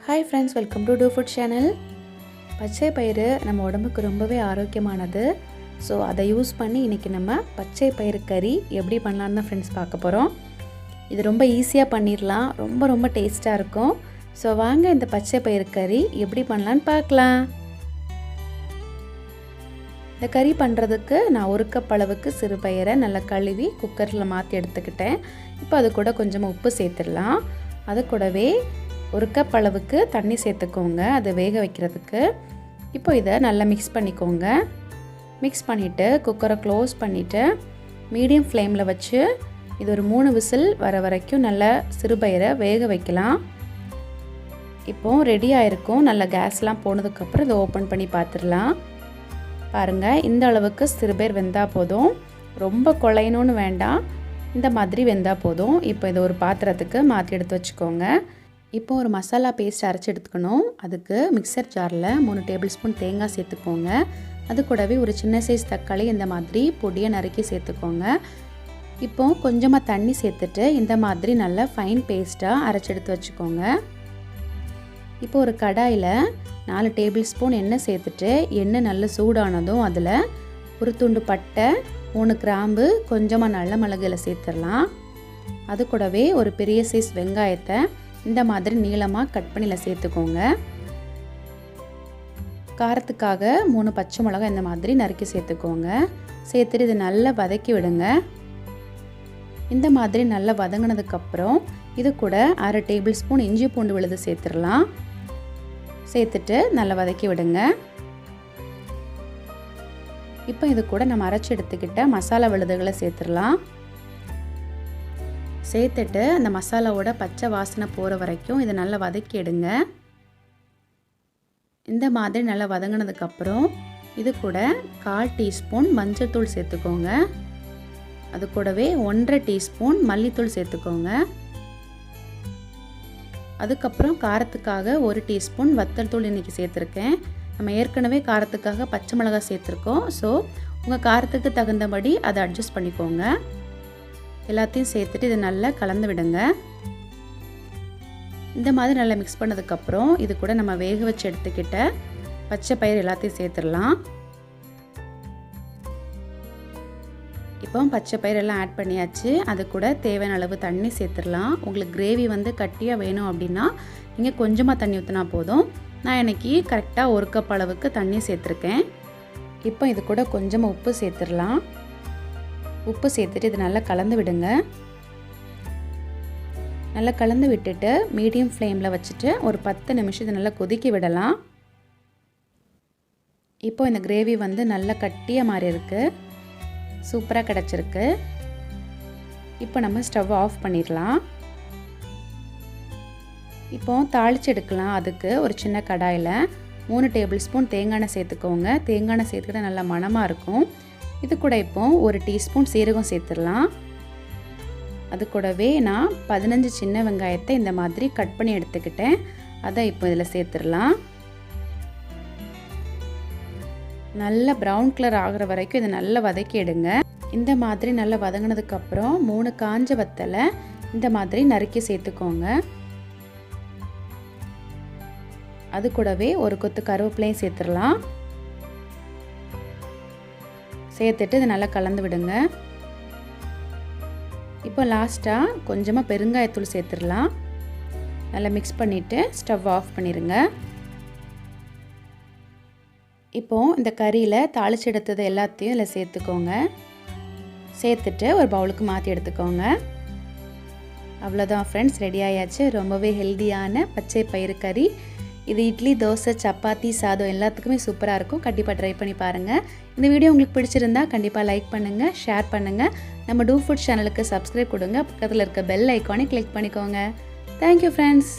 Hi friends, welcome to Do Food channel. பச்சை பயிறு நம்ம உடம்புக்கு ரொம்பவே ஆரோக்கியமானது. ஸோ அதை யூஸ் பண்ணி இன்றைக்கி நம்ம பச்சை பயிறு கறி எப்படி பண்ணலான்னு தான் ஃப்ரெண்ட்ஸ் பார்க்க போகிறோம். இது ரொம்ப ஈஸியாக பண்ணிடலாம், ரொம்ப டேஸ்ட்டாக இருக்கும். ஸோ வாங்க இந்த பச்சை பயிறு கறி எப்படி பண்ணலான்னு பார்க்கலாம். இந்த கறி பண்ணுறதுக்கு நான் 1 கப் அளவுக்கு சிறு பயிரை நல்லா கழுவி குக்கரில் மாற்றி எடுத்துக்கிட்டேன். இப்போ அது கூட கொஞ்சமாக உப்பு சேர்த்துடலாம். அது கூடவே 1 கப் அளவுக்கு தண்ணி சேர்த்துக்கோங்க, அது வேக வைக்கிறதுக்கு. இப்போ இதை நல்லா மிக்ஸ் பண்ணிக்கோங்க. மிக்ஸ் பண்ணிவிட்டு குக்கரை க்ளோஸ் பண்ணிவிட்டு மீடியம் ஃப்ளேமில் வச்சு இது ஒரு 3 விசில் வர வரைக்கும் நல்லா சிறுபயிரை வேக வைக்கலாம். இப்போது ரெடி ஆகிருக்கும். நல்லா கேஸ்லாம் போனதுக்கப்புறம் இதை ஓப்பன் பண்ணி பார்த்துடலாம். பாருங்கள், இந்த அளவுக்கு சிறுபயிர் வெந்தால் போதும், ரொம்ப குழையணும்னு வேண்டாம், இந்த மாதிரி வெந்தால் போதும். இப்போ இதை ஒரு பாத்திரத்துக்கு மாற்றி எடுத்து வச்சுக்கோங்க. இப்போ ஒரு மசாலா பேஸ்ட் அரைச்சி எடுத்துக்கணும். அதுக்கு மிக்சர் ஜாரில் 3 டேபிள் ஸ்பூன் தேங்காய் சேர்த்துக்கோங்க. அது கூடவே ஒரு சின்ன சைஸ் தக்காளி இந்த மாதிரி பொடியை நறுக்கி சேர்த்துக்கோங்க. இப்போ கொஞ்சமாக தண்ணி சேர்த்துட்டு இந்த மாதிரி நல்லா ஃபைன் பேஸ்ட்டாக அரைச்சி எடுத்து வச்சுக்கோங்க. இப்போ ஒரு கடாயில் 4 டேபிள் ஸ்பூன் எண்ணெய் சேர்த்துட்டு எண்ணெய் நல்லா சூடானதும் அதில் ஒரு துண்டு பட்டை, 3 கிராம்பு, கொஞ்சமாக நல்ல மிளகுல சேர்த்துடலாம். அது கூடவே ஒரு பெரிய சைஸ் வெங்காயத்தை இந்த மாதிரி நீளமாக கட் பண்ணியில் சேர்த்துக்கோங்க. காரத்துக்காக 3 பச்சை மிளகாய் இந்த மாதிரி நறுக்கி சேர்த்துக்கோங்க. சேர்த்துட்டு இதை நல்லா வதக்கி விடுங்க. இந்த மாதிரி நல்லா வதங்கினதுக்கப்புறம் இது கூட 1/2 டேபிள் ஸ்பூன் இஞ்சி பூண்டு விழுது சேர்த்துடலாம். சேர்த்துட்டு நல்லா வதக்கி விடுங்க. இப்போ இது கூட நம்ம அரைச்சி எடுத்துக்கிட்ட மசாலா விழுதுகளை சேர்த்துடலாம். சேர்த்துட்டு அந்த மசாலாவோட பச்சை வாசனை போகிற வரைக்கும் இதை நல்லா வதக்கி எடுங்க. இந்த மாதிரி நல்லா வதங்கினதுக்கப்புறம் இது கூட 1/4 டீஸ்பூன் மஞ்சள் தூள் சேர்த்துக்கோங்க. அது கூடவே 1/2 டீஸ்பூன் மல்லித்தூள் சேர்த்துக்கோங்க. அதுக்கப்புறம் காரத்துக்காக 1 டீஸ்பூன் வத்தல் தூள் இன்றைக்கி சேர்த்துருக்கேன். நம்ம ஏற்கனவே காரத்துக்காக பச்சை மிளகாய் சேர்த்துருக்கோம். ஸோ உங்கள் காரத்துக்கு தகுந்தபடி அதை அட்ஜஸ்ட் பண்ணிக்கோங்க. எல்லாத்தையும் சேர்த்துட்டு இதை நல்லா கலந்து விடுங்க. இந்த மாதிரி நல்லா மிக்ஸ் பண்ணதுக்கப்புறம் இது கூட நம்ம வேக வச்சு எடுத்துக்கிட்ட பச்சை பயிறு எல்லாத்தையும் சேர்த்துடலாம். இப்போ பச்சை பயிர் எல்லாம் ஆட் பண்ணியாச்சு. அது கூட தேவையான அளவு தண்ணி சேர்த்துடலாம். உங்களுக்கு கிரேவி கட்டியாக வேணும் அப்படின்னா நீங்கள் கொஞ்சமாக தண்ணி ஊற்றினா போதும். நான் இன்றைக்கி கரெக்டாக 1 கப் அளவுக்கு தண்ணி சேர்த்துருக்கேன். இப்போ இது கூட கொஞ்சமாக உப்பு சேர்த்துடலாம். உப்பு சேர்த்துட்டு இது நல்லா கலந்து விடுங்க. நல்லா கலந்து விட்டுட்டு மீடியம் ஃப்ளேமில் வச்சுட்டு ஒரு 10 நிமிஷம் இதை நல்லா கொதிக்க விடலாம். இப்போ இந்த கிரேவி நல்லா கட்டியாக மாறி இருக்குது, சூப்பராக கிடச்சிருக்கு. இப்போ நம்ம ஸ்டவ் ஆஃப் பண்ணிடலாம். இப்போ தாளித்து எடுக்கலாம். அதுக்கு ஒரு சின்ன கடாயில் 3 டேபிள் ஸ்பூன் தேங்காய் எண்ணெய் சேர்த்துக்கோங்க. தேங்காய் எண்ணெய் சேர்த்துக்கிட்ட நல்லா மணமாக இருக்கும். இது கூட இப்போ 1 டீஸ்பூன் சீரகம் சேர்த்துடலாம். அது கூடவே நான் 15 சின்ன வெங்காயத்தை இந்த மாதிரி கட் பண்ணி எடுத்துக்கிட்டேன். அதை இப்போ இதில் சேர்த்துடலாம். நல்லா ப்ரௌன் கலர் ஆகிற வரைக்கும் இதை நல்லா வதக்கி எடுங்க. இந்த மாதிரி நல்லா வதங்கினதுக்கப்புறம் 3 காஞ்ச வத்தலை இந்த மாதிரி நறுக்கி சேர்த்துக்கோங்க. அது கூடவே ஒரு கொத்து கருவேப்பிலையும் சேர்த்துடலாம். சேர்த்துட்டு இதை நல்லா கலந்து விடுங்க. இப்போ லாஸ்ட்டாக கொஞ்சமாக பெருங்காயத்தூள் சேர்த்துடலாம். நல்லா மிக்ஸ் பண்ணிவிட்டு ஸ்டவ் ஆஃப் பண்ணிடுங்க. இப்போது இந்த கறியில் தாளித்து எடுத்தது எல்லாத்தையும் இதில் சேர்த்துக்கோங்க. சேர்த்துட்டு ஒரு பவுலுக்கு மாற்றி எடுத்துக்கோங்க. அவ்வளோதான் ஃப்ரெண்ட்ஸ், ரெடி ஆயாச்சு. ரொம்பவே ஹெல்தியான பச்சை பயிறு கறி. இது இட்லி, தோசை, சப்பாத்தி, சாதம் எல்லாத்துக்குமே சூப்பராக இருக்கும். கண்டிப்பாக ட்ரை பண்ணி பாருங்கள். இந்த வீடியோ உங்களுக்கு பிடிச்சிருந்தா கண்டிப்பாக லைக் பண்ணுங்கள், ஷேர் பண்ணுங்கள். நம்ம டூ ஃபுட் சேனலுக்கு சப்ஸ்கிரைப் கொடுங்க. பக்கத்தில் இருக்க பெல் ஐக்கானை கிளிக் பண்ணிக்கோங்க. Thank you friends.